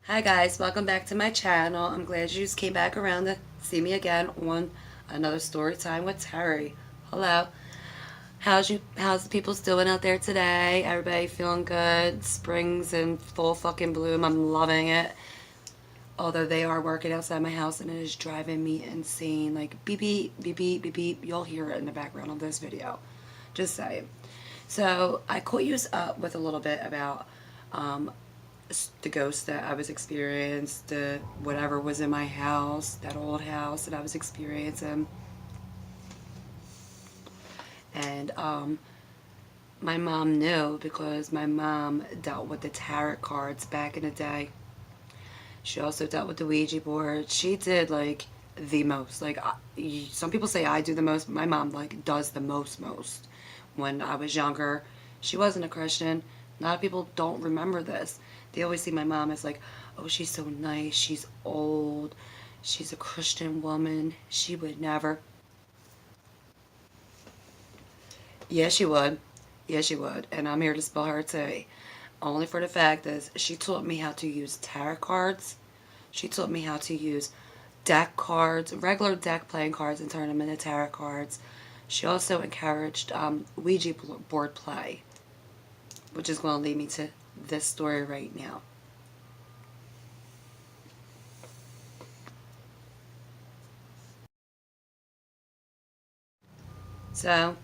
Hi guys, welcome back to my channel. I'm glad you just came back around to see me again on another story time with Terry. Hello. How's the people doing out there today? Everybody feeling good? Spring's in full fucking bloom. I'm loving it. Although they are working outside my house and it is driving me insane. Like beep beep beep beep beep beep. You'll hear it in the background of this video. Just saying. So I caught you up with a little bit about the ghost that I was experiencing, the whatever was in my house, that old house that I was experiencing. And my mom knew because my mom dealt with the tarot cards back in the day. She also dealt with the Ouija board. She did like the most. Like some people say I do the most. My mom like does the most. When I was younger, she wasn't a Christian. A lot of people don't remember this. They always see my mom as like, oh, she's so nice. She's old. She's a Christian woman. She would never. Yeah, she would. Yeah, she would. And I'm here to spell her tea. Only for the fact is she taught me how to use tarot cards. She taught me how to use deck cards, regular deck playing cards, and turn them into tarot cards. She also encouraged Ouija board play, which is going to lead me to this story right now. So,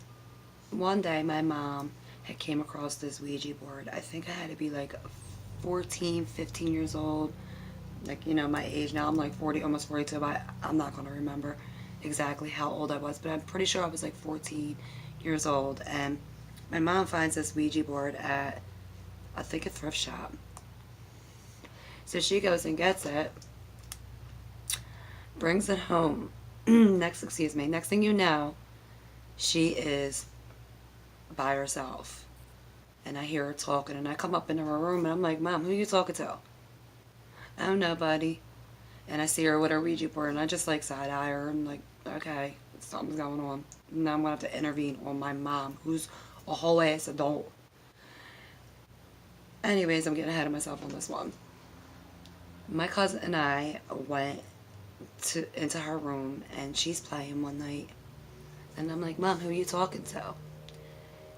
one day my mom had came across this Ouija board. I think I had to be like 14, 15 years old. Like, you know, my age now. I'm like 40, almost 42, but I'm not going to remember exactly how old I was, but I'm pretty sure I was like 14 years old. And my mom finds this Ouija board at, I think, a thrift shop. So she goes and gets it, brings it home. Next thing you know, she is by herself. And I hear her talking, and I come up into her room, and I'm like, Mom, who are you talking to? Oh, nobody. And I see her with her Ouija board, and I just like side eye her, and like, okay, something's going on. Now I'm going to have to intervene on my mom, who's a whole ass adult. Anyways, I'm getting ahead of myself on this one. My cousin and I went into her room, and she's playing one night. And I'm like, Mom, who are you talking to?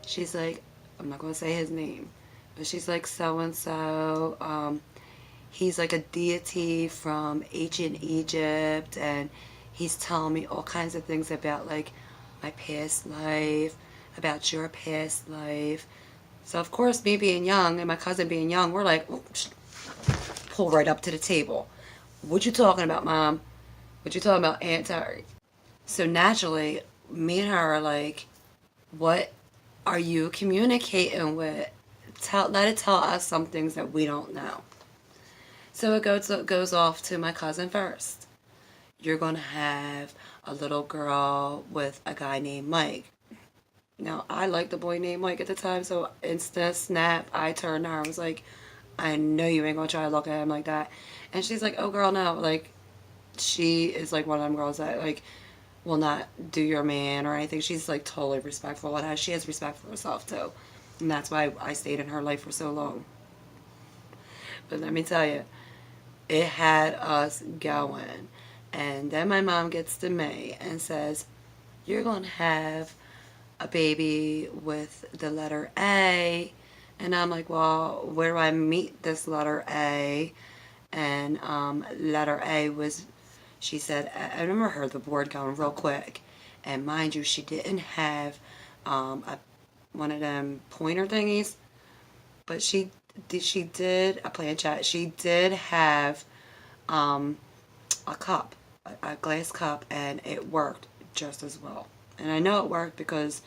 She's like, I'm not going to say his name, but she's like, so-and-so, he's like a deity from ancient Egypt, and he's telling me all kinds of things about like my past life, about your past life. So of course, me being young and my cousin being young, we're like, pull right up to the table. What you talking about, Mom? What you talking about, Aunt Terry? So naturally, me and her are like, what are you communicating with? Let it tell us some things that we don't know. So it goes off to my cousin first. You're going to have a little girl with a guy named Mike. Now, I liked the boy named Mike at the time, so instant snap, I turned to her. I was like, I know you ain't going to try to look at him like that. And she's like, oh, girl, no. Like, she is like one of them girls that, like, will not do your man or anything. She's, like, totally respectful. And she has respect for herself, too. And that's why I stayed in her life for so long. But let me tell you, it had us going. And then my mom gets to me and says, you're going to have a baby with the letter A. And I'm like, well, where do I meet this letter A? And letter A was, she said, I remember her, the board going real quick. And mind you, she didn't have one of them pointer thingies, but she did a planchette. She did have a cup, a glass cup, and it worked just as well. And I know it worked because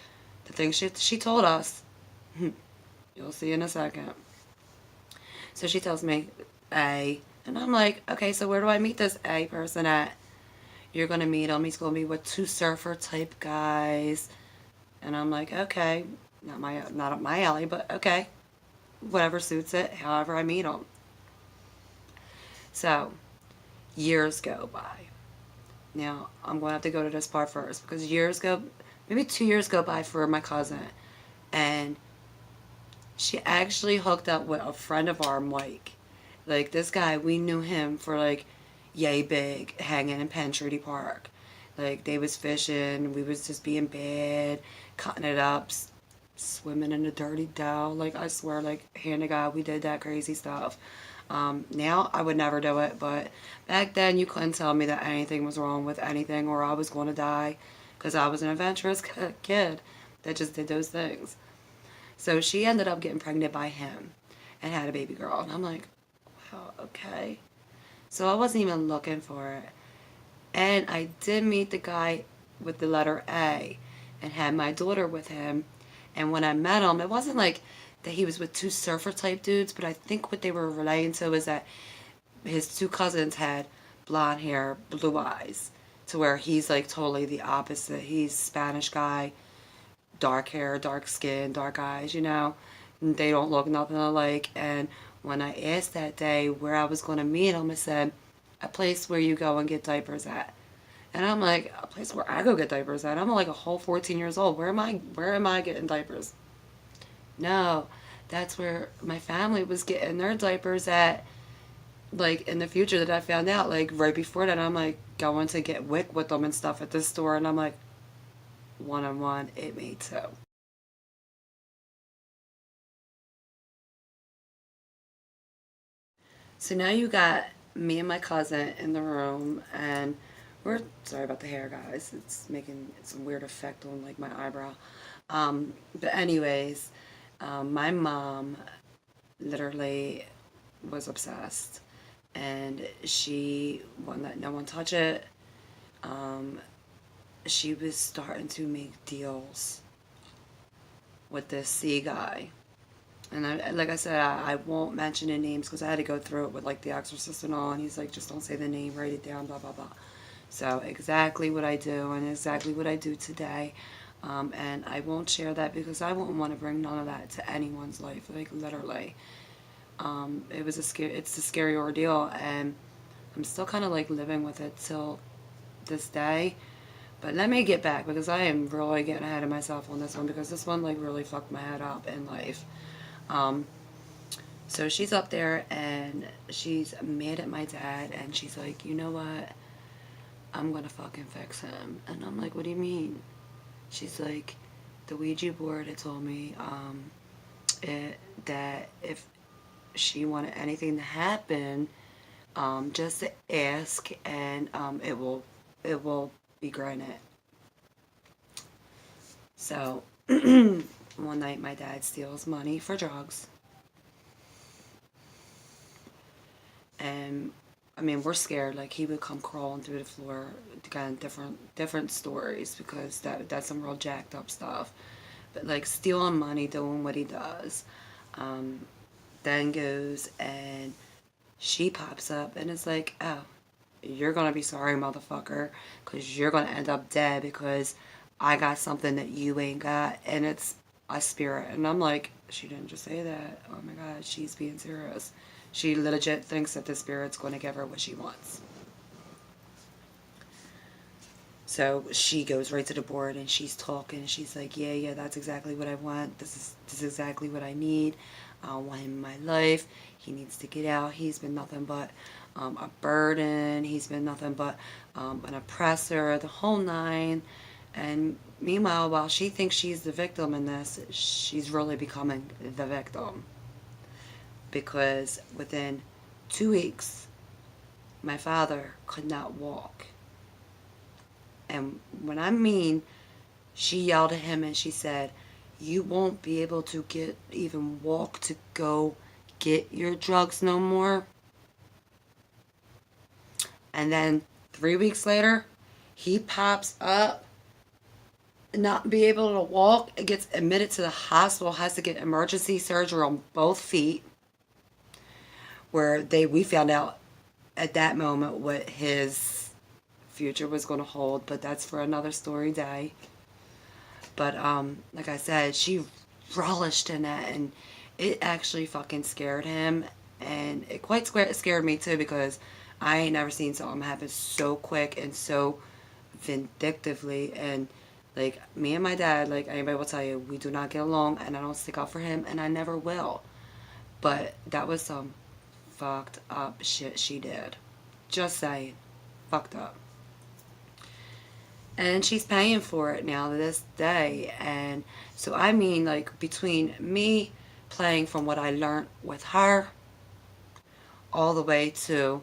the thing she told us, you'll see in a second. So she tells me A, and I'm like, okay, so where do I meet this A person at? You're gonna meet him. He's gonna be with two surfer type guys, and I'm like, okay, not up my alley, but okay, whatever suits it. However I meet him. So years go by. Now, I'm going to have to go to this part first because maybe 2 years go by for my cousin. And she actually hooked up with a friend of our Mike. Like, this guy, we knew him for, like, yay big, hanging in Penn Treaty Park. Like, they was fishing, we was just being bad, cutting it up, swimming in the dirty dough. Like, I swear, like, hand to God, we did that crazy stuff. Now, I would never do it, but back then, you couldn't tell me that anything was wrong with anything or I was going to die, because I was an adventurous kid that just did those things. So she ended up getting pregnant by him and had a baby girl. And I'm like, wow, okay. So I wasn't even looking for it. And I did meet the guy with the letter A and had my daughter with him. And when I met him, it wasn't like that he was with two surfer type dudes, but I think what they were relating to was that his two cousins had blonde hair, blue eyes, to where he's like totally the opposite. He's Spanish guy, dark hair, dark skin, dark eyes, you know. They don't look nothing alike. And when I asked that day where I was going to meet him, it said, a place where you go and get diapers at. And I'm like, a place where I go get diapers at? I'm like a whole 14 years old. Where am I getting diapers? No, that's where my family was getting their diapers at, like, in the future, that I found out, like, right before that. I'm like going to get WIC with them and stuff at this store, and I'm like, one on one, it made two. So now you got me and my cousin in the room, and we're sorry about the hair, guys. It's making some weird effect on like my eyebrow. But anyways, my mom literally was obsessed, and she wouldn't let no one touch it. Um, she was starting to make deals with this C guy. And like I said, I won't mention the names because I had to go through it with like the exorcist and all. And he's like, just don't say the name, write it down, blah, blah, blah. So exactly what I do and exactly what I do today. And I won't share that because I won't want to bring none of that to anyone's life, like literally. It's a scary ordeal, and I'm still kind of like living with it till this day. But let me get back because I am really getting ahead of myself on this one because this one like really fucked my head up in life. Um, so she's up there and she's mad at my dad and she's like, you know what? I'm gonna fucking fix him. And I'm like, what do you mean? She's like, the Ouija board had told me that if she wanted anything to happen, just to ask and it will be granted. So one night my dad steals money for drugs. And I mean, we're scared. Like, he would come crawling through the floor, kind of different stories because that's some real jacked up stuff. But like stealing money, doing what he does, then goes and she pops up and it's like, oh, you're gonna be sorry, motherfucker, because you're gonna end up dead because I got something that you ain't got, and it's a spirit. And I'm like, she didn't just say that. Oh my God, she's being serious. She legit thinks that the spirit's going to give her what she wants. So she goes right to the board and she's talking. She's like, yeah, that's exactly what I want. This is exactly what I need. I want him in my life. He needs to get out. He's been nothing but a burden. He's been nothing but an oppressor, the whole nine. And meanwhile, while she thinks she's the victim in this, she's really becoming the victim. Because within 2 weeks, my father could not walk. And when I mean, she yelled at him and she said, you won't be able to even walk to go get your drugs no more. And then 3 weeks later, he pops up, not be able to walk, and gets admitted to the hospital, has to get emergency surgery on both feet, where we found out at that moment what his future was going to hold, but that's for another story day. But like I said, she relished in that, and it actually fucking scared him, and it quite scared me too, because I ain't never seen something happen so quick and so vindictively. And like, me and my dad, like anybody will tell you, we do not get along, and I don't stick up for him, and I never will. But that was some fucked up shit she did. Just saying. Fucked up. And she's paying for it now to this day. And so, I mean, like, between me playing from what I learned with her, all the way to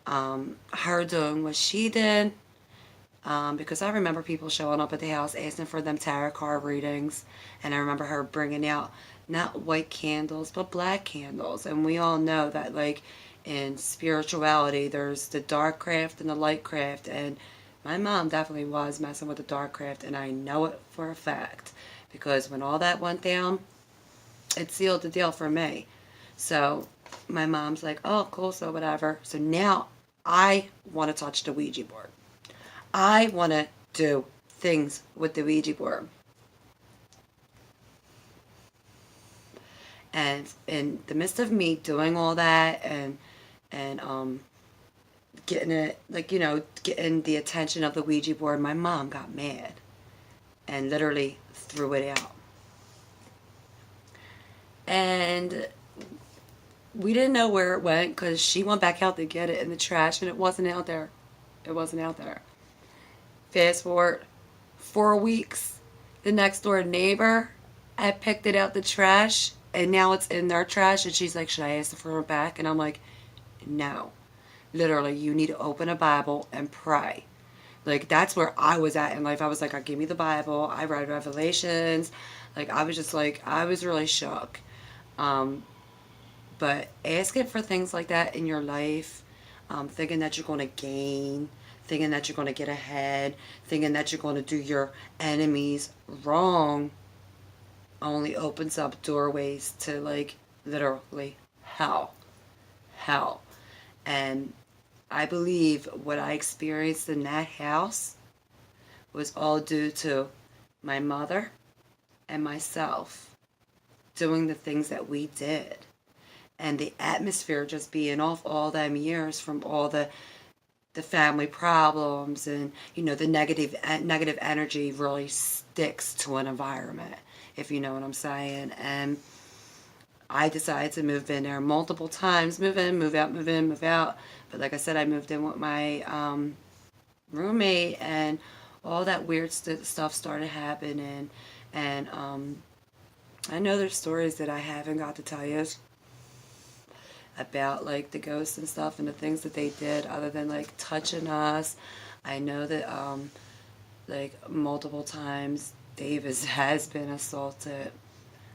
her doing what she did. Because I remember people showing up at the house asking for them tarot card readings. And I remember her bringing out not white candles, but black candles. And we all know that, like, in spirituality, there's the dark craft and the light craft. And my mom definitely was messing with the dark craft. And I know it for a fact. Because when all that went down, it sealed the deal for me. So my mom's like, oh, cool, so whatever. So now I want to touch the Ouija board. I want to do things with the Ouija board. And in the midst of me doing all that and getting it, like, you know, getting the attention of the Ouija board, my mom got mad and literally threw it out. And we didn't know where it went because she went back out to get it in the trash and it wasn't out there. It wasn't out there. Fast forward 4 weeks, the next door neighbor had picked it out the trash and now it's in their trash and she's like, should I ask for it back? And I'm like, no. Literally, you need to open a Bible and pray. Like, that's where I was at in life. I was like, give me the Bible. I read Revelations. Like, I was just like, I was really shook. But asking for things like that in your life, thinking that you're going to gain, thinking that you're going to get ahead, thinking that you're going to do your enemies wrong, only opens up doorways to, like, literally hell. Hell. And I believe what I experienced in that house was all due to my mother and myself doing the things that we did. And the atmosphere just being off all them years from all the family problems and, you know, the negative energy really sticks to an environment, if you know what I'm saying. And I decided to move in there multiple times. Move in, move out, move in, move out. But like I said, I moved in with my roommate and all that weird stuff started happening. And I know there's stories that I haven't got to tell you about, like, the ghosts and stuff and the things that they did other than, like, touching us. I know that, like, multiple times Davis has been assaulted.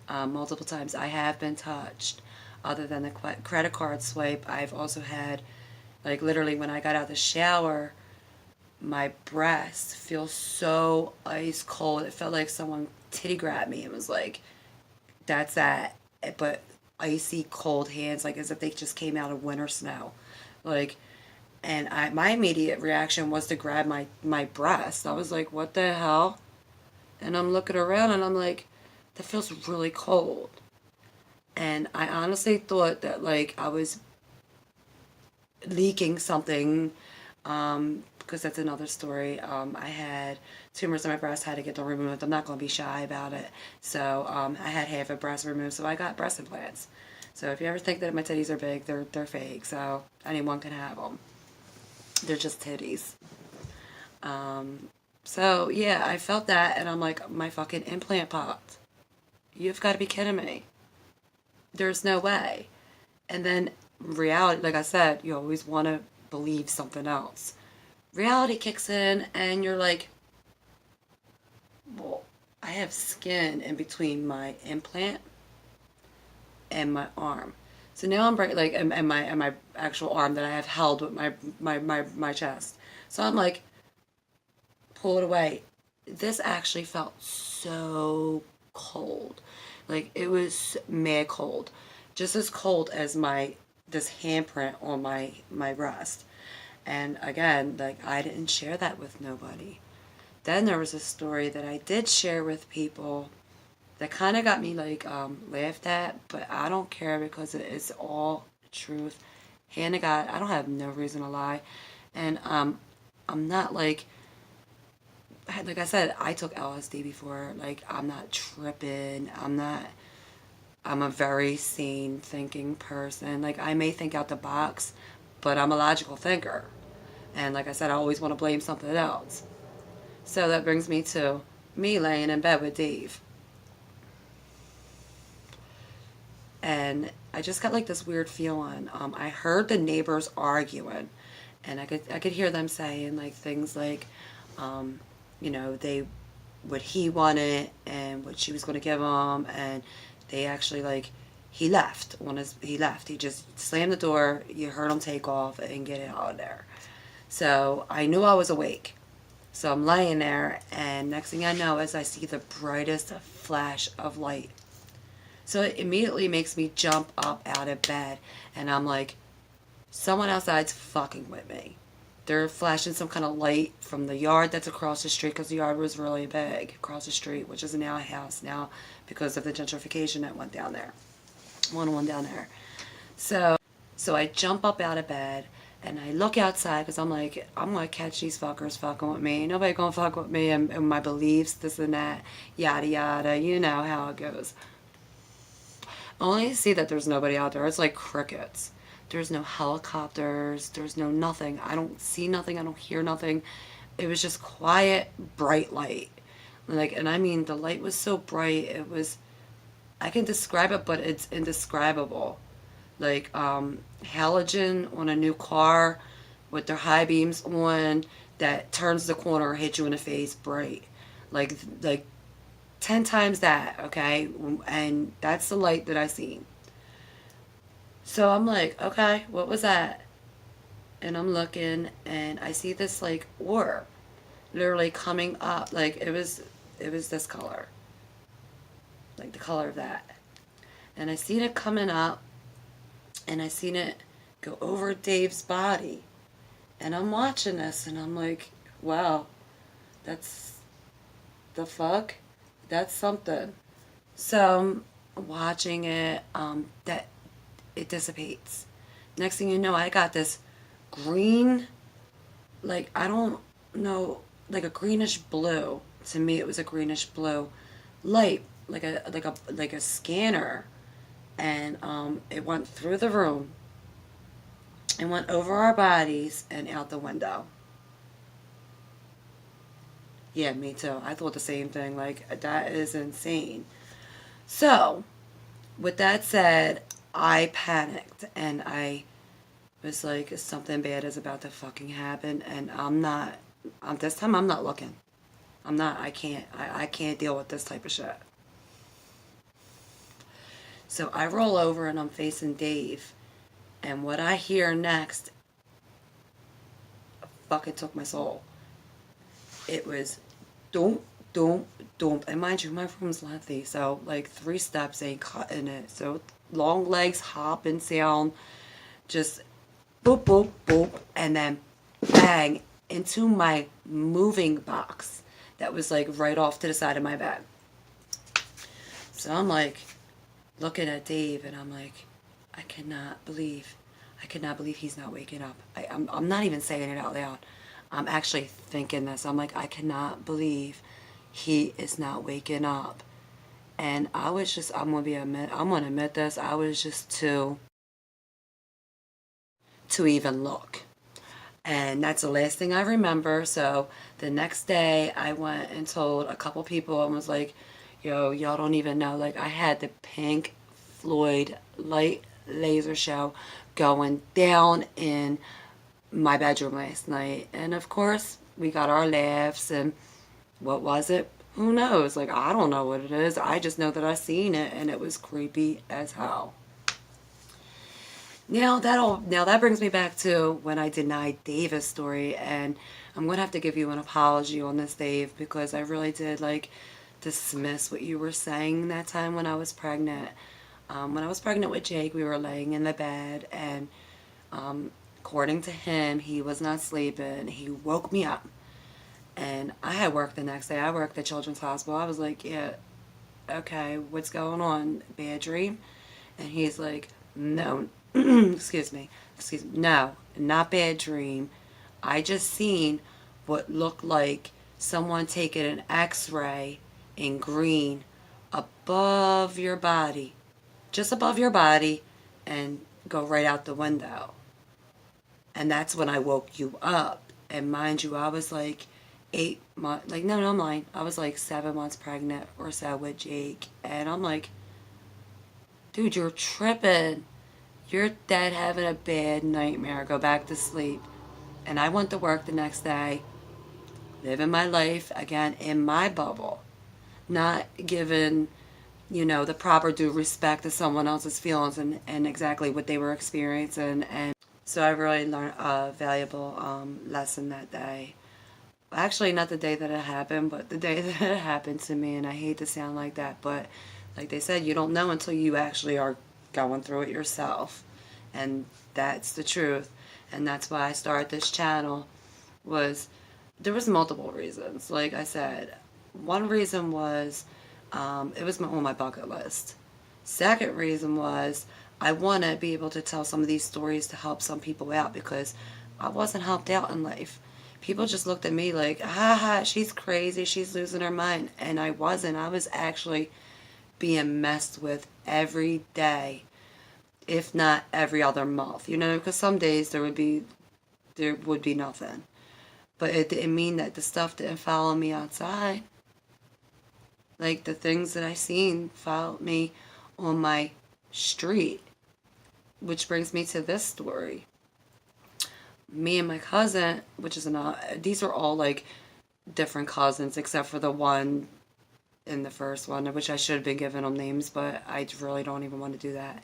Multiple times I have been touched. Other than the credit card swipe, I've also had, like, literally when I got out of the shower, my breast feels so ice cold. It felt like someone titty grabbed me. It was like, that's that. But icy cold hands, like as if they just came out of winter snow. Like, and my immediate reaction was to grab my breast. I was like, what the hell? And I'm looking around and I'm like, that feels really cold. And I honestly thought that, like, I was leaking something, because that's another story. I had tumors in my breast, had to get them removed. I'm not going to be shy about it. So I had half a breast removed, so I got breast implants. So if you ever think that my titties are big, they're fake. So anyone can have them. They're just titties. So yeah, I felt that, and I'm like, my fucking implant popped. You've got to be kidding me. There's no way. And then reality, like I said, you always want to believe something else. Reality kicks in and you're like, well, I have skin in between my implant and my arm. So now I'm like, and my actual arm that I have held with my chest. So I'm like, pull it away. This actually felt so cold. Like, it was mad cold. Just as cold as this handprint on my breast. And again, like, I didn't share that with nobody. Then there was a story that I did share with people that kind of got me, like, laughed at, but I don't care because it's all truth. Hand to God, I don't have no reason to lie. And I'm not, like I said, I took LSD before. Like, I'm not tripping. I'm a very sane thinking person. Like, I may think out the box, but I'm a logical thinker. And like I said, I always want to blame something else. So that brings me to me laying in bed with Dave. And I just got like this weird feeling. I heard the neighbors arguing, and I could hear them saying like things like, they what he wanted and what she was going to give him, and they actually like he left. He just slammed the door. You heard him take off and get out of there. So I knew I was awake. So I'm laying there, and next thing I know is I see the brightest flash of light. So it immediately makes me jump up out of bed, and I'm like, someone outside's fucking with me. They're flashing some kind of light from the yard that's across the street, because the yard was really big across the street, which is now a house now because of the gentrification that went down there. One down there. So I jump up out of bed, and I look outside because I'm like, I'm going to catch these fuckers fucking with me. Ain't nobody going to fuck with me and my beliefs, this and that, yada yada. You know how it goes. Only to see that there's nobody out there. It's like crickets. There's no helicopters. There's no nothing. I don't see nothing. I don't hear nothing. It was just quiet, bright light. And I mean, the light was so bright. It was, I can describe it, but it's indescribable. Like, halogen on a new car with their high beams on that turns the corner and hits you in the face bright. Like 10 times that, okay? And that's the light that I seen. So I'm like, okay, what was that? And I'm looking, and I see this like orb literally coming up. Like it was this color. Like the color of that. And I seen it coming up, and I seen it go over Dave's body. And I'm watching this, and I'm like, wow, that's the fuck? That's something. So I'm watching it, that it dissipates. Next thing you know, I got this green, like, I don't know, like a greenish blue. To me, it was a greenish blue light, like a scanner. And it went through the room and went over our bodies and out the window. Yeah, me too. I thought the same thing. Like, that is insane. So, with that said, I panicked, and I was like, something bad is about to fucking happen, and this time I'm not looking. I can't deal with this type of shit. So I roll over, and I'm facing Dave, and what I hear next fucking took my soul. It was doom, doom, doom. And mind you, my room's lengthy, so like 3 steps ain't cutting it. So long legs hopping down, just boop, boop, boop, and then bang into my moving box that was like right off to the side of my bed. So I'm like looking at Dave, and I'm like, I cannot believe he's not waking up. I'm not even saying it out loud. I'm actually thinking this. I'm like, I cannot believe he is not waking up. And I was just, I'm gonna admit this, I was just too even look. And that's the last thing I remember. So the next day I went and told a couple people, and was like, yo, y'all don't even know. Like, I had the Pink Floyd light laser show going down in my bedroom last night. And of course, we got our laughs, and what was it? Who knows? Like, I don't know what it is. I just know that I seen it, and it was creepy as hell. Now that brings me back to when I denied Dave's story, and I'm going to have to give you an apology on this, Dave, because I really did, like, dismiss what you were saying that time when I was pregnant. When I was pregnant with Jake, we were laying in the bed, and according to him, he was not sleeping. He woke me up, and I had work the next day. I worked at Children's Hospital. I was like, yeah, okay, what's going on? Bad dream? And he's like, no, excuse me, no, not bad dream. I just seen what looked like someone taking an x-ray in green above your body. just above your body and go right out the window. And that's when I woke you up. And mind you, I was like 8 months, like, no, I'm lying. I was like 7 months pregnant or so with Jake. And I'm like, dude, you're tripping. You're dead having a bad nightmare. Go back to sleep. And I went to work the next day, living my life again in my bubble, not giving, the proper due respect to someone else's feelings and exactly what they were experiencing. And so I really learned a valuable lesson that day. Actually, not the day that it happened, but the day that it happened to me. And I hate to sound like that, but like they said, you don't know until you actually are going through it yourself. And that's the truth. And that's why I started this channel. There was multiple reasons. Like I said, one reason was it was on my bucket list. Second reason was I want to be able to tell some of these stories to help some people out, because I wasn't helped out in life. People just looked at me like, ha, she's crazy, she's losing her mind. And I wasn't. I was actually being messed with every day, if not every other month. Because some days there would be nothing. But it didn't mean that the stuff didn't follow me outside. Like the things that I seen followed me on my street. Which brings me to this story. Me and my cousin, which is these are all like different cousins except for the one in the first one, which I should have been giving them names, but I really don't even want to do that.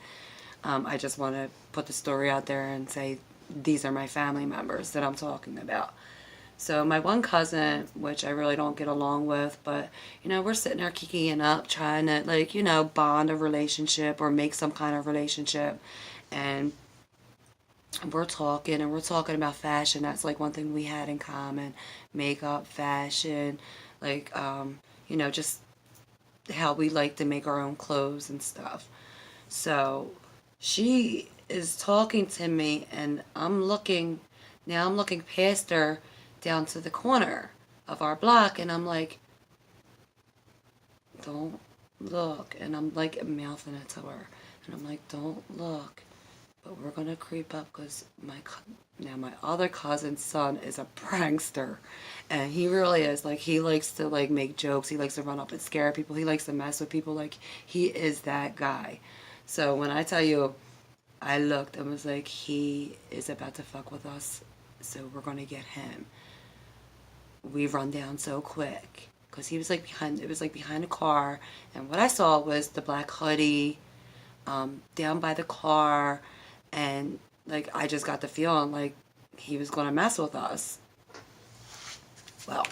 I just want to put the story out there and say these are my family members that I'm talking about. So my one cousin, which I really don't get along with, but, we're sitting there kikiing up, trying to, bond a relationship or make some kind of relationship. And we're talking about fashion. That's like one thing we had in common. Makeup, fashion, just how we like to make our own clothes and stuff. So she is talking to me, and I'm looking past her down to the corner of our block, and I'm like, don't look. And I'm like mouthing it to her, and I'm like, don't look, but we're gonna creep up, because my other cousin's son is a prankster, and he really is. Like, he likes to make jokes, he likes to run up and scare people, he likes to mess with people. Like, he is that guy. So when I tell you, I looked and was like, he is about to fuck with us, so we're gonna get him. We run down so quick, because he was behind a car, and what I saw was the black hoodie down by the car, and I just got the feeling like he was gonna mess with us. Well,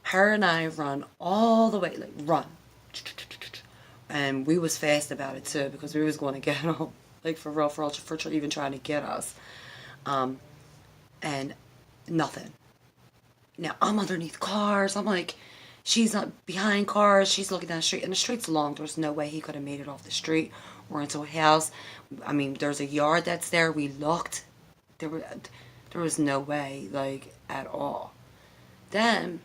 her and I run all the way, run, and we was fast about it too, because we was going to get him, for real, for even trying to get us, and nothing. Now, I'm underneath cars. I'm like, she's not behind cars. She's looking down the street. And the street's long. There's no way he could have made it off the street or into a house. I mean, there's a yard that's there. We looked. There was no way, at all. Then,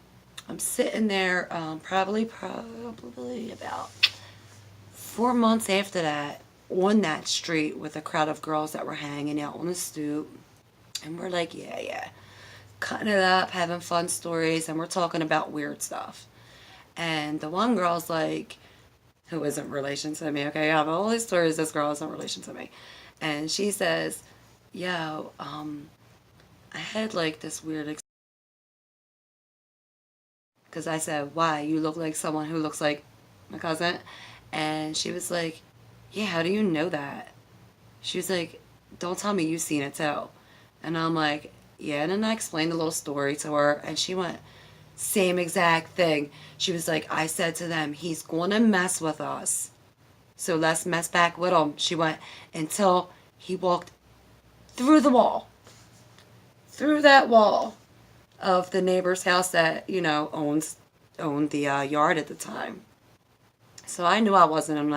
I'm sitting there probably about 4 months after that, on that street with a crowd of girls that were hanging out on the stoop. And we're like, yeah. Cutting it up, having fun stories, and we're talking about weird stuff. And the one girl's like, who isn't relation to me, okay, I have all these stories, this girl isn't relation to me. And she says, yo, I had this weird because I said, why? You look like someone who looks like my cousin. And she was like, yeah, how do you know that? She was like, don't tell me you've seen it too. And I'm like, yeah. And then I explained the little story to her, and she went, same exact thing. She was like, I said to them, he's going to mess with us, so let's mess back with him. She went, until he walked through the wall, through that wall of the neighbor's house that, owned the yard at the time. So I knew I wasn't on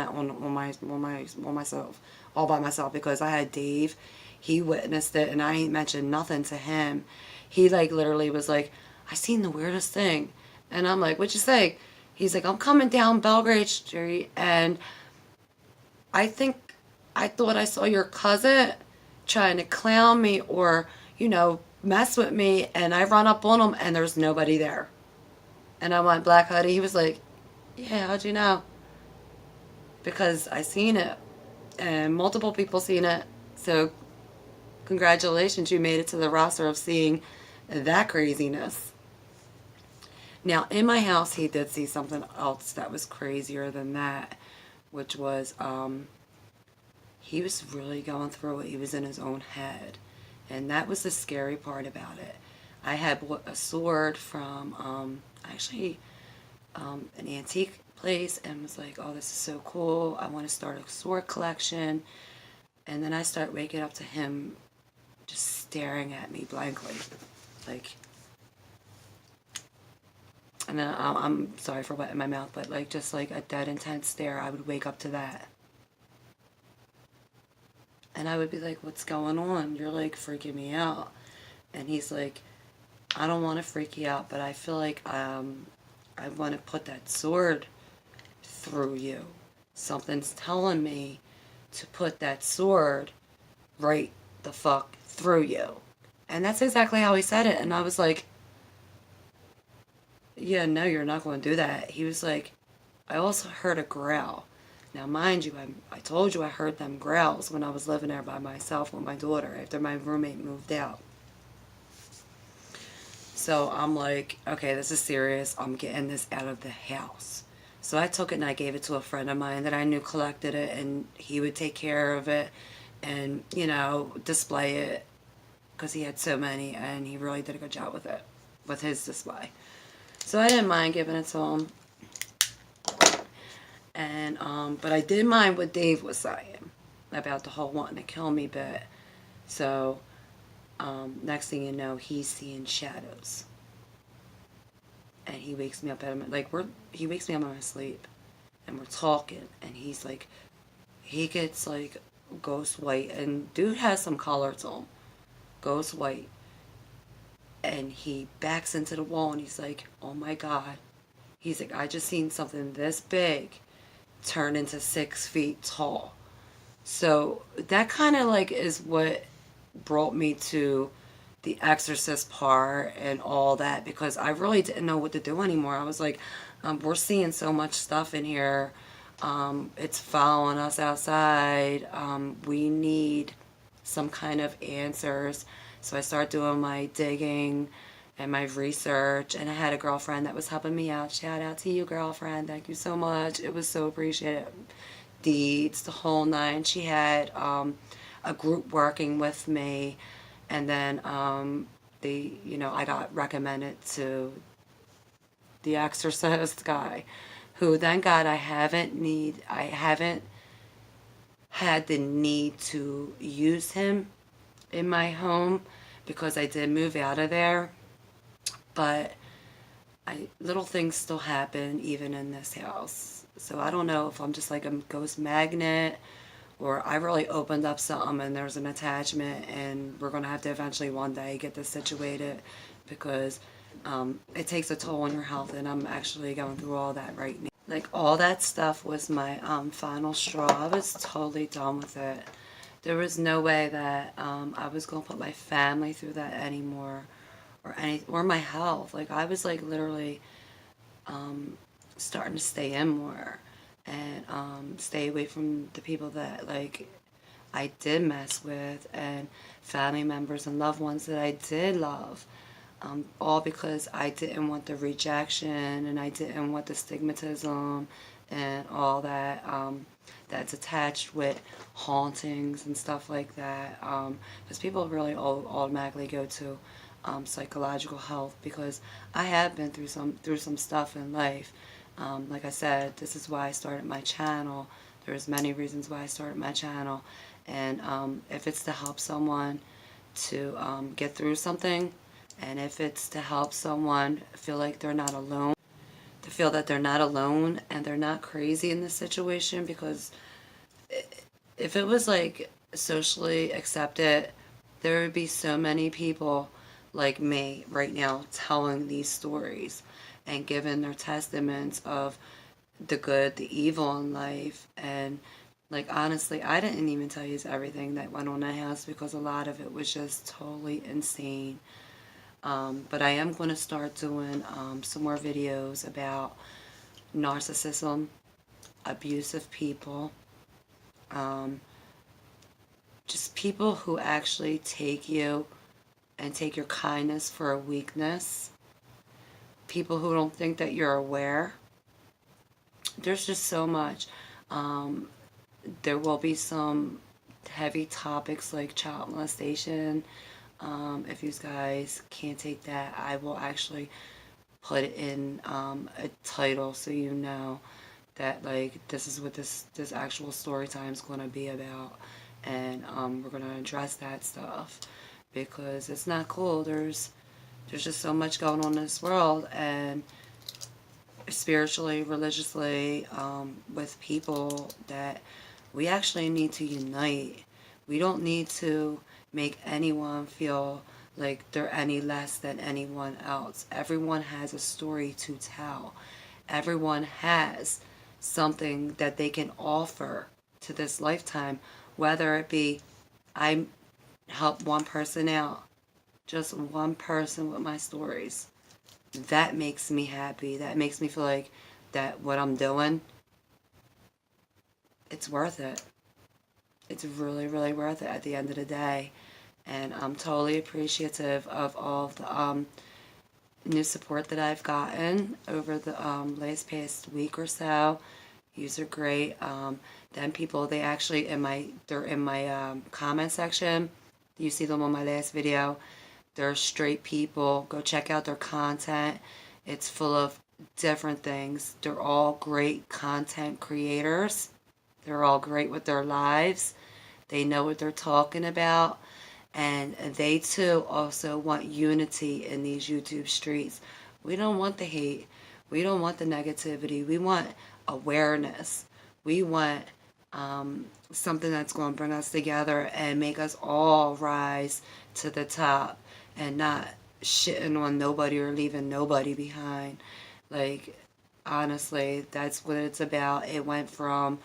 myself, all by myself, because I had Dave. He witnessed it, and I ain't mentioned nothing to him. He literally was like, I seen the weirdest thing. And I'm like, what'd you say? He's like, I'm coming down Belgrade Street, and I thought I saw your cousin trying to clown me or, mess with me. And I run up on him and there's nobody there. And I went, Black Hoodie. He was like, yeah, how'd you know? Because I seen it. And multiple people seen it. So congratulations, you made it to the roster of seeing that craziness. Now, in my house, he did see something else that was crazier than that, which was he was really going through it. He was in his own head. And that was the scary part about it. I had bought a sword from an antique place and was like, oh, this is so cool. I want to start a sword collection. And then I start waking up to him just staring at me blankly. Like, and then I'm sorry for wetting my mouth, but like just like a dead intense stare, I would wake up to that. And I would be like, what's going on? You're like freaking me out. And he's like, I don't want to freak you out, but I feel like I want to put that sword through you. Something's telling me to put that sword right the fuck through you. And that's exactly how he said it. And I was like, yeah, no, you're not going to do that. He was like, I also heard a growl. Now, mind you, I told you I heard them growls when I was living there by myself with my daughter after my roommate moved out. So I'm like, okay, this is serious. I'm getting this out of the house. So I took it and I gave it to a friend of mine that I knew collected it, and he would take care of it and, display it because he had so many, and he really did a good job with it, with his display. So I didn't mind giving it to him. And, but I did mind what Dave was saying about the whole wanting to kill me bit. So, next thing you know, he's seeing shadows. And he wakes me up he wakes me up in my sleep. And we're talking. And he's like, he gets like ghost white. And dude has some color to him. Ghost white. And he backs into the wall and he's like, oh my God. He's like, I just seen something this big turn into 6 feet tall. So that kind of like is what brought me to the Exorcist part and all that, because I really didn't know what to do anymore. I was like, we're seeing so much stuff in here. It's following us outside. We need some kind of answers. So I started doing my digging and my research, and I had a girlfriend that was helping me out. Shout out to you, girlfriend. Thank you so much. It was so appreciated. Deeds, the whole nine. She had a group working with me, and then I got recommended to the Exorcist guy, who thank God I haven't had the need to use him in my home, because I did move out of there. But little things still happen even in this house. So I don't know if I'm just like a ghost magnet, or I really opened up something and there's an attachment, and we're going to have to eventually one day get this situated, because it takes a toll on your health, and I'm actually going through all that right now. Like, all that stuff was my final straw. I was totally done with it. There was no way that I was going to put my family through that anymore, or my health. Like, I was like literally starting to stay in more, and stay away from the people that like I did mess with, and family members and loved ones that I did love, all because I didn't want the rejection, and I didn't want the stigmatism and all that that's attached with hauntings and stuff like that, because people really automatically go to psychological health, because I have been through some stuff in life. Like I said, this is why I started my channel. There's many reasons why I started my channel, and if it's to help someone to get through something, and if it's to help someone feel like they're not alone, to feel that they're not alone and they're not crazy in this situation, because if it was like socially accepted, there would be so many people like me right now telling these stories and giving their testaments of the good, the evil in life, and Like, honestly, I didn't even tell you everything that went on in the house because a lot of it was just totally insane. But I am going to start doing some more videos about narcissism, abusive people, um, just people who actually take you and take your kindness for a weakness, people who don't think that you're aware. There's just so much. Um, there will be some heavy topics like child molestation. If you guys can't take that, I will actually put it in a title so you know that, like, this is what this actual story time is going to be about, and we're going to address that stuff because it's not cool. There's just so much going on in this world, and spiritually, religiously, with people, that we actually need to unite. We don't need to make anyone feel like they're any less than anyone else. Everyone has a story to tell. Everyone has something that they can offer to this lifetime, whether it be I help one person out, just one person with my stories. That makes me happy. That makes me feel like that what I'm doing, it's worth it. It's really, really worth it at the end of the day. And I'm totally appreciative of all of the new support that I've gotten over the last past week or so. Yous are great. Then people, they're in my comment section. You see them on my last video. They're straight people. Go check out their content. It's full of different things. They're all great content creators. They're all great with their lives. They know what they're talking about. And they too also want unity in these YouTube streets. We don't want the hate. We don't want the negativity. We want awareness. We want something that's going to bring us together and make us all rise to the top and not shitting on nobody or leaving nobody behind. Like, honestly, that's what it's about. It went from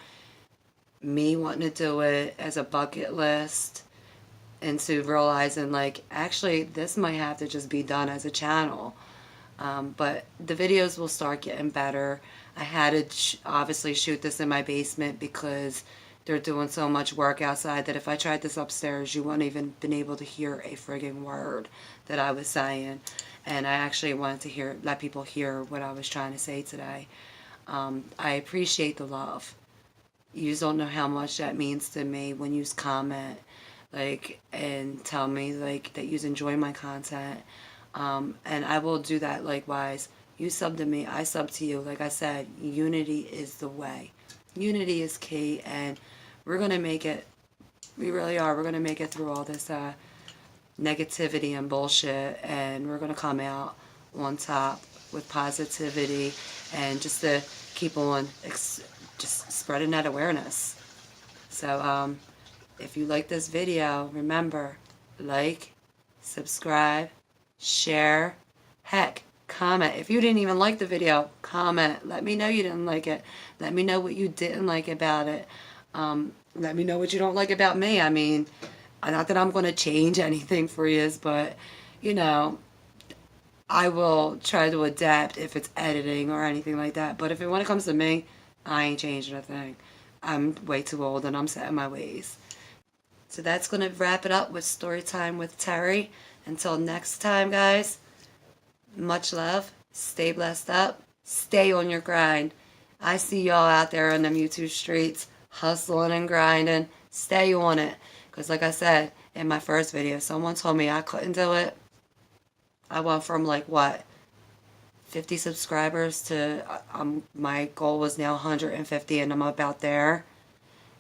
me wanting to do it as a bucket list into realizing, like, actually this might have to just be done as a channel. But the videos will start getting better. I had to obviously shoot this in my basement because they're doing so much work outside that if I tried this upstairs, you wouldn't even been able to hear a frigging word that I was saying. And I actually wanted to let people hear what I was trying to say today. I appreciate the love. You don't know how much that means to me when you comment, like, and tell me, like, that you enjoy my content. And I will do that likewise. You sub to me, I sub to you. Like I said, unity is the way. Unity is key, and we're going to make it. We really are. We're going to make it through all this negativity and bullshit, and we're going to come out on top with positivity and just to keep on just spreading that awareness. So if you like this video, remember, like, subscribe, share, heck, comment. If you didn't even like the video, comment. Let me know you didn't like it. Let me know what you didn't like about it. Let me know what you don't like about me. I mean, not that I'm going to change anything for you, but, you know, I will try to adapt if it's editing or anything like that. But when it comes to me, I ain't changing a thing. I'm way too old and I'm set in my ways. So that's going to wrap it up with Storytime with Terry. Until next time, guys, much love. Stay blessed up. Stay on your grind. I see y'all out there on them YouTube streets hustling and grinding. Stay on it. Because like I said in my first video, someone told me I couldn't do it. I went from, like, what, 50 subscribers to my goal was now 150, and I'm about there.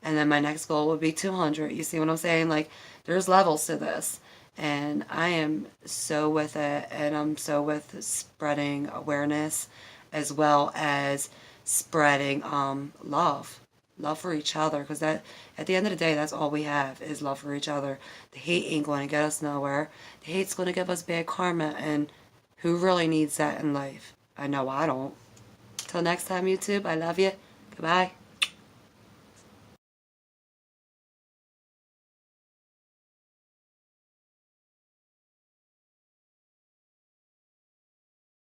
And then my next goal would be 200. You see what I'm saying? Like, there's levels to this. And I am so with it. And I'm so with spreading awareness as well as spreading love. Love for each other. Because that, at the end of the day, that's all we have is love for each other. The hate ain't going to get us nowhere. The hate's going to give us bad karma. And who really needs that in life? I know I don't. Till next time, YouTube, I love you. Goodbye.